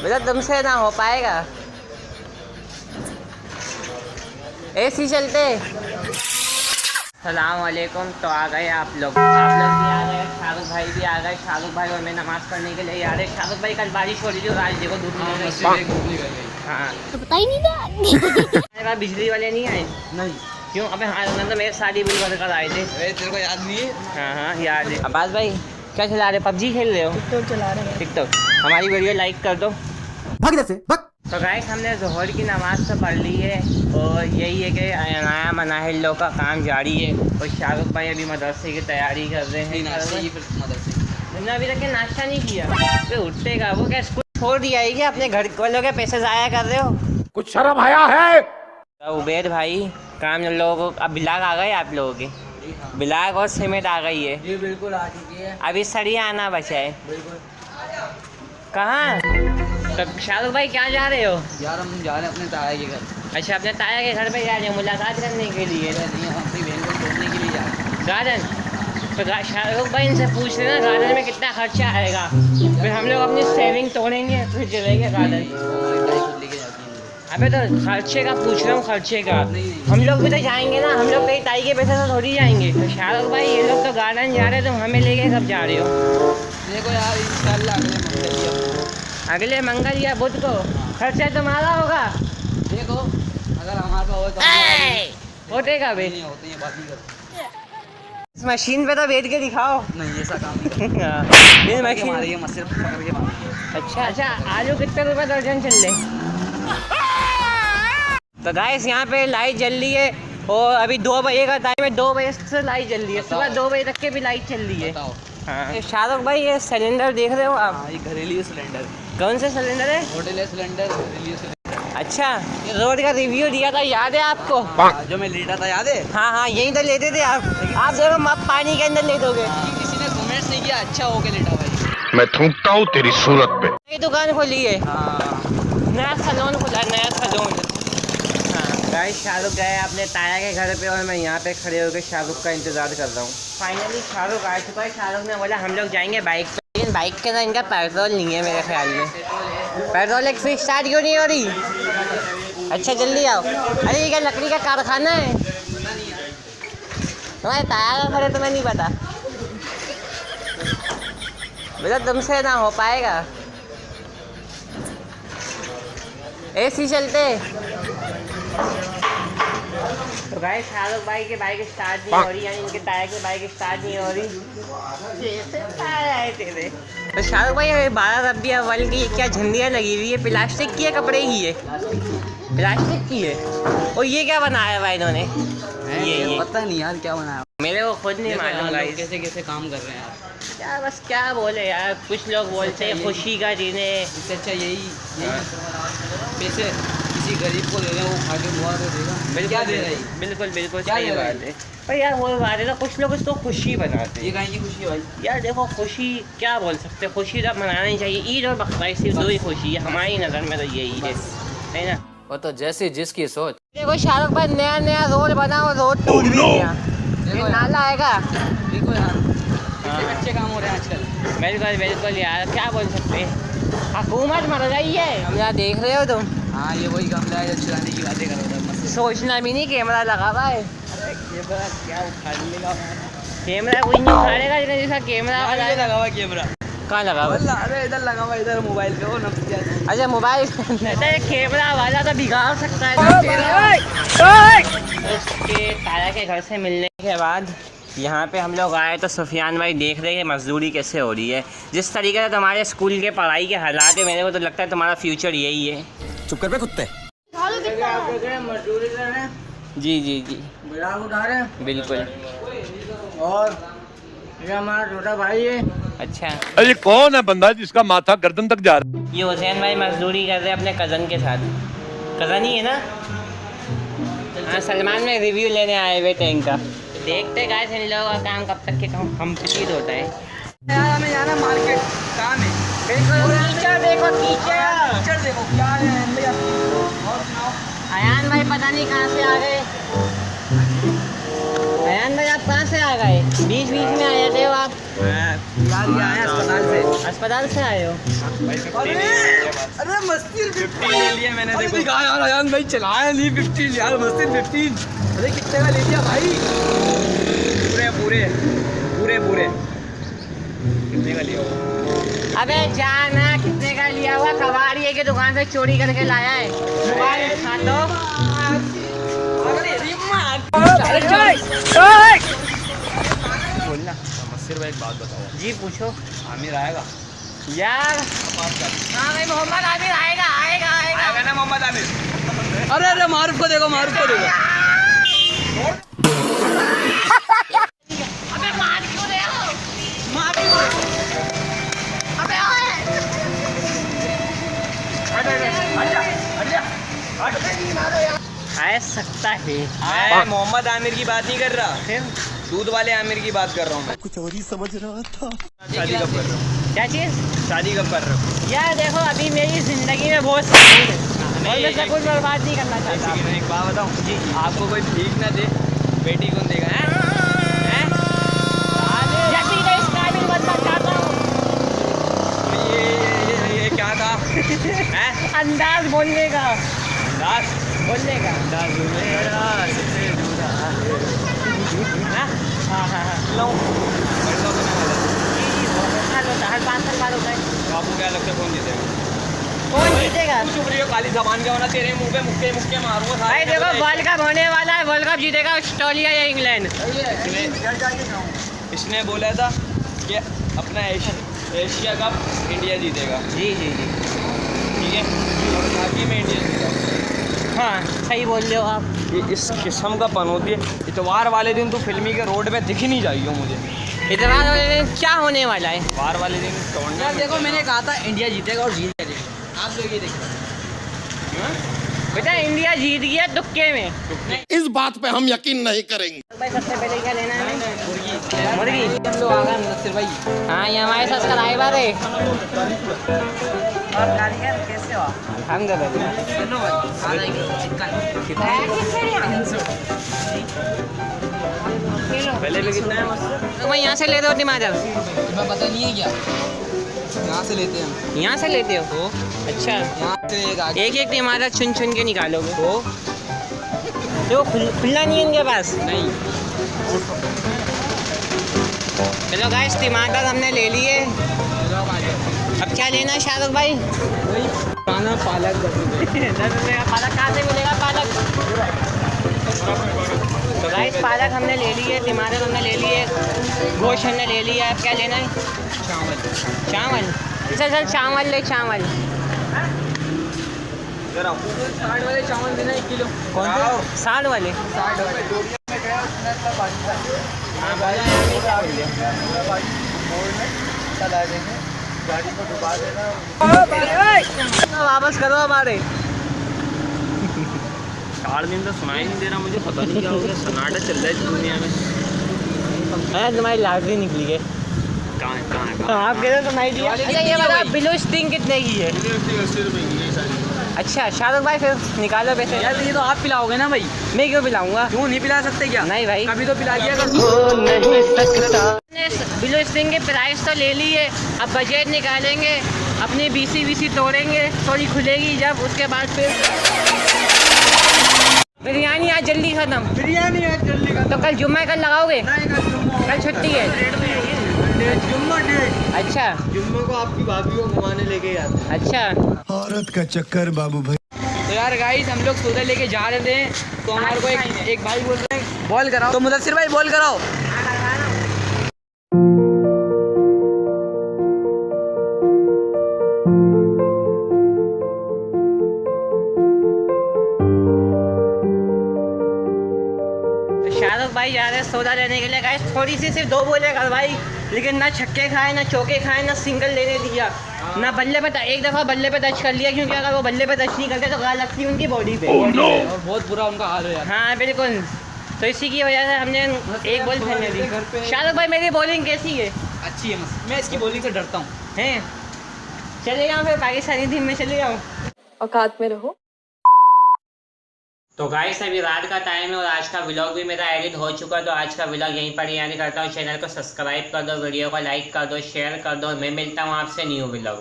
बेटा तुमसे ना हो पाएगा। ऐसी चलते। सलाम वालेकुम। तो आ गए आप लोग भी आ गए, शाहरुख भाई भी आ गए। शाहरुख भाई और मैं नमाज़ पढ़ने के लिए आ रहे। शाहरुख भाई कल बारिश हो रही थी और आज देखो धूप निकल गई। हाँ तो पता ही नहीं था। मेरे पास बिजली वाले नहीं आए। नहीं क्यों? अबे हाँ तो मेरे शादी बिल भर कर आए थे। तेरे को याद नहीं है? हाँ हाँ याद है। अब्बास भाई क्या चला रहे? पबजी खेल रहे हो? टिकटॉक चला रहे हैं। टिकटॉक। हमारी वीडियो लाइक कर दो। भाग इधर से भाग। तो गाइस हमने ज़ोहर की नमाज़ तो पढ़ ली है और यही है कि नया मनाहिल लोग का काम जारी है। और शाहरुख भाई अभी मदरसे की तैयारी कर रहे हैं। मैंने अभी तक नाश्ता नहीं किया। फिर उठते का वो क्या स्कूल छोड़ दिया है कि अपने घर वालों के पैसे ज़ाया कर रहे हो? कुछ शर्म आया है? तो उबैद भाई काम लोगों को अब बिलाग आ गए आप लोगों के? बिलाग और सीमेंट आ गई है जी। बिल्कुल आ चुकी है। अभी सरिया आना बचा है। बिल्कुल। कहाँ? तो शाहरुख भाई क्या जा रहे हो? यार हम जा रहे हैं अपने ताया के घर। अच्छा अपने ताया के घर पे जा रहे हैं मुलाकात करने के लिए? नहीं हम अपनी बहन को छोड़ने के लिए जा रहे हैं। गार्डन? तो शाहरुख भाई इनसे पूछ रहे ना गार्डन में कितना खर्चा आएगा। फिर हम लोग अपनी सेविंग तोड़ेंगे फिर चलेंगे गार्डन। अबे तो खर्चे का पूछ रहा हूँ, खर्चे का। हम लोग भी तो जाएंगे ना, हम लोग कहीं ताई के पैसे से थोड़ी जाएंगे। तो शाहरुख भाई ये लोग तो गार्डन जा रहे हैं, तुम हमें लेके कब जा रहे हो? देखो यार इंशाल्लाह अगले मंगल या बुध को खर्चा तुम्हारा होगा। देखो अगर हमारे पास हो तो होते का भी इस मशीन पे तो बैठ के दिखाओ। नहीं ऐसा काम नहीं मशीन। अच्छा आलू कितने रुपए दर्जन चल रहे? तो गाइस यहाँ पे लाइट जल रही है और अभी 2 बजे का टाइम है। 2 बजे से लाइट जल रही है, सुबह 2 बजे तक के भी लाइट चल रही है। हाँ शाहरुख भाई ये सिलेंडर देख रहे हो आप? हाँ, ये घरेलू सिलेंडर। कौन सा सिलेंडर है? होटल सिलेंडर, घरेलू सिलेंडर। अच्छा ये रोड का रिव्यू दिया था याद है आपको? जो मैं लेटा था याद है? हाँ हाँ यहीं तो लेते थे आप देखो आप पानी के अंदर ले दोगे। किसी ने कमेंट्स नहीं किया अच्छा हो के लेटा भाई। मैं थूकता हूँ तेरी सूरत पे। नई दुकान खोली है। नया सैलून खुला, नया सैलून। हाँ गाइस शाहरुख गए अपने ताया के घर पे और मैं यहाँ पे खड़े होकर शाहरुख का इंतज़ार कर रहा हूँ। फाइनली शाहरुख आ चुका है। शाहरुख ने बोला हम लोग जाएंगे बाइक पे, लेकिन बाइक के अंदर इनका पेट्रोल नहीं है मेरे ख्याल में। पेट्रोल एक फिर स्टार्ट क्यों नहीं हो रही? अच्छा जल्दी आओ। अरे ये क्या लकड़ी का कारखाना है? तुम्हारे ताया का घर है तुम्हें नहीं पता? बेटा तुमसे ना हो पाएगा। ऐसी चलते। तो गाइस शाहरुख भाई की बाइक स्टार्ट नहीं हो रही, यानी इनके ताया की बाइक स्टार्ट नहीं हो रही। तो शाहरुख भाई 12 रबिया अव्वल की क्या झंडियाँ लगी हुई है? प्लास्टिक की है कपड़े की है? प्लास्टिक की है। और ये क्या बनाया भाई इन्होंने? ये पता नहीं यार क्या बनाया, मेरे को खुद नहीं मालूम। कैसे कैसे काम कर रहे हैं यार। क्या बस क्या बोले यार, कुछ लोग बोलते हैं खुशी का दिन है। इससे अच्छा यही पैसे किसी गरीब को दे दें, वो खा के बुआ को देगा। क्या दे रहे हैं? बिल्कुल बिल्कुल सही बात है। पर यार वो बात है ना, कुछ लोग इसको खुशी बनाते हैं। ये कहीं की खुशी भाई? यार देखो खुशी क्या बोल सकते हैं, खुशी तो मनाना ही चाहिए। ईद और बकरीद सिर्फ 2 ही खुशी है हमारी नज़र में, तो यही है ना। वो तो जैसे जिसकी सोच। देखो शाहरुख भाई नया नया रोड बना और रोड टूट भी गया। नाला आएगा। बिल्कुल हाँ अच्छे काम हो रहे हैं आजकल। बिल्कुल बिल्कुल यार क्या बोल सकते हैं, हुकूमत मर गई है। हम यहाँ देख रहे हो तुम? हाँ ये वही कैमरा है जो चलाने की बातें कर रहा था। सोचना भी नहीं कैमरा लगा हुआ है। अरे कैमरा क्या उखाड़ेगा? कैमरा कोई नहीं उखाड़ेगा, लेकिन जैसा कैमरा लगा हुआ। कैमरा कहाँ लगा हुआ? अरे इधर लगा हुआ, इधर मोबाइल पे। वो अच्छा मोबाइल कैमरा वाला तो बिगाड़ सकता है। उसके ताया के घर से मिलने के बाद यहाँ पे हम लोग आए तो सुफियान भाई देख रहे हैं मजदूरी कैसे हो रही है। जिस तरीके से तुम्हारे स्कूल के पढ़ाई के हालात है, मेरे को तो लगता है तुम्हारा फ्यूचर यही है। चुप कर पे कुत्ते। मजदूरी कर रहे हैं। जी जी जी बिलाग उठा रहे हैं। बिल्कुल। और ये हमारा छोटा भाई है। अच्छा अरे कौन है बंदा जिसका माथा गर्दन तक जा रहा है? ये हुसैन भाई मजदूरी कर रहे हैं अपने कज़न के साथ। कज़न ही है ना? हाँ सलमान में रिव्यू लेने आए हुए टैंक का। देखते गाइस इन लोगों का काम कब तक के कंप्लीट होता है। यार हमें जाना मार्केट, काम है। बिल्कुल टीचर देखो, टीचर देखो क्या है भैया। और सुनाओ अयान भाई पता नहीं कहाँ से आ गए। अयान भाई आप कहाँ से आ गए? बीच बीच में आ जाते हो आप। अस्पताल से आए हो? अरे मस्ती 15 ले लिया मैंने। देखो यार अयान भाई चलाया नहीं 15 यार, मस्ती 15। अरे कितने का ले लिया भाई? पूरे कितने का लिया? अबे जाना, कितने का लिया हुआ? कबाड़िए की दुकान से चोरी करके लाया है। मोबाइल खा दो। बोलना मस्ती भाई एक बात बताओ। जी पूछो। आमिर आएगा यार? हाँ भाई मोहम्मद आमिर आएगा ना मोहम्मद आमिर। अरे मारूफ को देखो। अबे मार क्यों रहे हो? मार क्यों? अबे आ सकता है। मैं मोहम्मद आमिर की बात नहीं कर रहा, दूध वाले आमिर की बात कर रहा हूँ। मैं कुछ और ही समझ रहा था। शादी कब कर रहे हो? क्या चीज़? शादी कब कर रहे हो? यार देखो अभी मेरी जिंदगी में बहुत सकून है और मैं सकून बर्बाद नहीं करना चाहता। मैं एक बात बताऊँ जी, आपको कोई भीख ना दे, बेटी कौन देगा? जब भी मैं इस काबिल बनना चाहता हूँ। ये क्या था? अंदाज बोलने का। दास हाँ। लो हर 5 साल बाद होता है। आपको क्या लगता है कौन जीतेगा? कौन जीतेगा? चुप रहियो, काली जबान क्या होना, तेरे मुंह पे मुक्के मारूंगा। भाई देखो वर्ल्ड कप होने वाला है। वर्ल्ड कप जीतेगा ऑस्ट्रेलिया या इंग्लैंड। इसने बोला था कि अपना एशिया कप इंडिया जीतेगा। जी ठीक है, और बाकी में इंडिया जीतेगा। हाँ सही बोल रहे हो आप। ये इस किस्म का पन होती है। इतवार वाले दिन तो फिल्मी के रोड पे दिख ही नहीं जाइयो मुझे। इतवार वाले दिन क्या होने वाला है? इतवार वाले दिन यार देखो मैंने कहा था इंडिया जीतेगा और जीत जाएगा। आप लोग ये देखो। बेटा इंडिया जीत गया तुक्के में। इस बात पे हम यकीन नहीं करेंगे। भाई सबसे पहले क्या लेना है? मुर्गी। हम लोग आ गए मुदस्सिर भाई। हाँ ये हमारे सब्सक्राइबर है। और कारीगर कैसे हो? अल्हम्दुलिल्लाह। चलो भाई आधा किलो चिकन। पहले भी कितना है? तो मैं यहाँ से लेते हो टमाटर? तुम्हें पता नहीं है क्या? यहाँ से लेते हैं हम। यहाँ से लेते हो? अच्छा यहाँ से एक आगे। एक टमाटर चुन के निकालोगे तो खुला नहीं है इनके पास? नहीं। चलो गाइस टमाटर हमने ले लिए। अब क्या लेना है शाहरुख भाई? खाना पालक 10 रुपये। 10 रुपये का पालक कहाँ से मिलेगा? पालक तो गाइस पालक हमने ले लिए, टमाटर हमने ले लिए, गोश्त हमने ले लिया। अब क्या लेना है? चावल। चल चावल ले। चावल 60 वाले चावल देना 1 किलो। कौन से? 60 वाले? 60 वाले। हाँ वापस करो हमारे। 4 दिन तो सुनाई नहीं दे रहा मुझे, पता नहीं क्या हो गया, सन्नाटा चल रहा है इस दुनिया में। तुम्हारी लाटरी निकली है। कहाँ है? आप कह रहे सुनाई दिया। अच्छा ये बताओ ब्लू स्टिंग कितने की है? 80 रुपये की है सारी। अच्छा शाहरुख भाई फिर निकालो पैसे। यार ये तो आप पिलाओगे ना भाई। मैं क्यों पिलाऊंगा? क्यों नहीं पिला सकते क्या? नहीं भाई कभी तो पिला दिया करो। ब्लू स्टिंग के प्राइस तो ले लिए, अब बजट निकालेंगे, अपनी बीसी तोड़ेंगे, थोड़ी खुलेगी जब, उसके बाद फिर बिरयानी आज जल्दी खत्म। बिरयानी आज जल्दी का। तो कल जुम्मा कल लगाओगे? नहीं कल जुम्मा। कल छुट्टी है। जुम्मा डेट। अच्छा जुम्मे को आपकी भाभी को घुमाने लेके जाते हैं। अच्छा औरत का चक्कर बाबू भाई। तो यार गाइस हम लोग सौदा लेके जा रहे थे तो हमारे को एक भाई बोल रहे हैं बॉल कराओ। तो मुदस्सिर भाई बॉल कराओ। शाहरुख भाई जा रहे हैं सौदा लेने के लिए। गाइस थोड़ी सी सिर्फ 2 बोले कर भाई, लेकिन ना छक्के खाए ना चौके खाए ना सिंगल लेने दिया ना बल्ले पे। एक दफ़ा बल्ले पे टच कर लिया, क्योंकि अगर वो बल्ले पे टच नहीं करते तो गाल लगती उनकी बॉडी पे। और बहुत बुरा उनका हाल है यार। हाँ बिल्कुल, तो इसी की वजह से हमने एक बॉल खेलने दी। शाहरुख भाई मेरी बॉलिंग कैसी है? अच्छी है मस्त। मैं इसकी बॉलिंग से डरता हूँ। हैं चले जाऊँ फिर पाकिस्तानी टीम में चले जाऊँ? औकात में रहो। तो गाइस अभी रात का टाइम है और आज का व्लॉग भी मेरा एडिट हो चुका है। तो आज का व्लॉग यहीं पर एंड करता हूँ। चैनल को सब्सक्राइब कर दो, वीडियो को लाइक कर दो, शेयर कर दो। मैं मिलता हूँ आपसे न्यू व्लॉग।